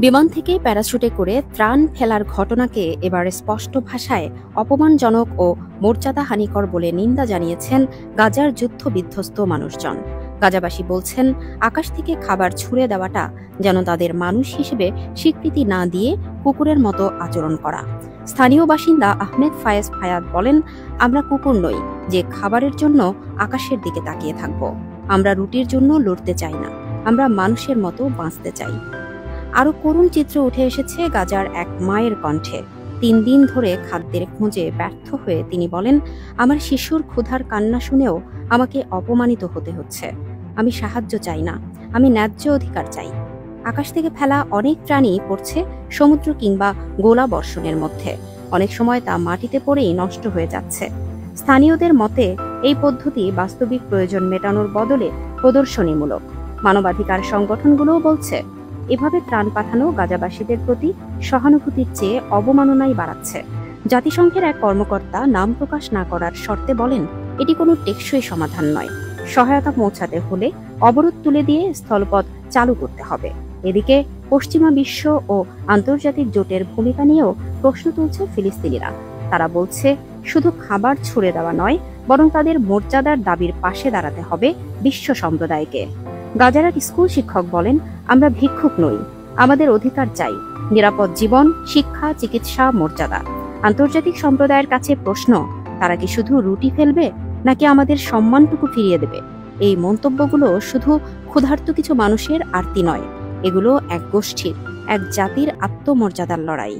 বিমান থেকে প্যারাশুটে করে ত্রাণ ফেলার ঘটনাকে এবার স্পষ্ট ভাষায় অপমানজনক ও মর্যাদাহানিকর বলে নিন্দা জানিয়েছেন গাজার যুদ্ধবিধ্বস্ত মানুষজন। গাজাবাসী বলছেন, আকাশ থেকে খাবার ছুড়ে দেওয়াটা যেন তাদের মানুষ হিসেবে স্বীকৃতি না দিয়ে কুকুরের মতো আচরণ করা। স্থানীয় বাসিন্দা আহমেদ ফায়েজ ফায়াদ বলেন, আমরা কুকুর নই যে খাবারের জন্য আকাশের দিকে তাকিয়ে থাকব। আমরা রুটির জন্য লড়তে চাই না, আমরা মানুষের মতো বাঁচতে চাই। আরো করুণ চিত্র উঠে এসেছে গাজার এক মায়ের কণ্ঠে। ৩ দিন ধরে খাদ্যের খোঁজে ব্যর্থ হয়ে তিনি বলেন, আমার শিশুর ক্ষুধার কান্না শুনেও আমাকে অপমানিত হতে হচ্ছে। আমি সাহায্য চাই না, আমি ন্যায্য অধিকার চাই। আকাশ থেকে ফেলা অনেক প্রাণী পড়ছে সমুদ্র কিংবা গোলা বর্ষণের মধ্যে। অনেক সময় তা মাটিতে পড়েই নষ্ট হয়ে যাচ্ছে। স্থানীয়দের মতে এই পদ্ধতি বাস্তবিক প্রয়োজন মেটানোর বদলে প্রদর্শনীমূলক। মানবাধিকার সংগঠনগুলোও বলছে, এভাবে ত্রাণ পাঠানো গাজাবাসীদের প্রতি সহানুভূতির চেয়ে অবমাননাই বাড়াচ্ছে। জাতিসংঘের এক কর্মকর্তা নাম প্রকাশ না করার শর্তে বলেন, এটি কোনো টেকসই সমাধান নয়। সহায়তা পৌঁছাতে হলে অবরোধ তুলে দিয়ে স্থলপথ চালু করতে হবে। এদিকে পশ্চিমা বিশ্ব ও আন্তর্জাতিক জোটের ভূমিকা নিয়েও প্রশ্ন তুলছে ফিলিস্তিনিরা। তারা বলছে, শুধু খাবার ছুড়ে দেওয়া নয়, বরং তাদের মর্যাদার দাবির পাশে দাঁড়াতে হবে বিশ্ব সম্প্রদায়কে। গাজার এক স্কুল শিক্ষক বলেন, আমরা ভিক্ষুক নই, আমাদের অধিকার চাই, নিরাপদ জীবন, শিক্ষা, চিকিৎসা, মর্যাদা। আন্তর্জাতিক সম্প্রদায়ের কাছে প্রশ্ন, তারা কি শুধু রুটি ফেলবে নাকি আমাদের সম্মানটুকু ফিরিয়ে দেবে? এই মন্তব্যগুলো শুধু ক্ষুধার্ত কিছু মানুষের আরতি নয়, এগুলো এক গোষ্ঠীর, এক জাতির আত্মমর্যাদার লড়াই।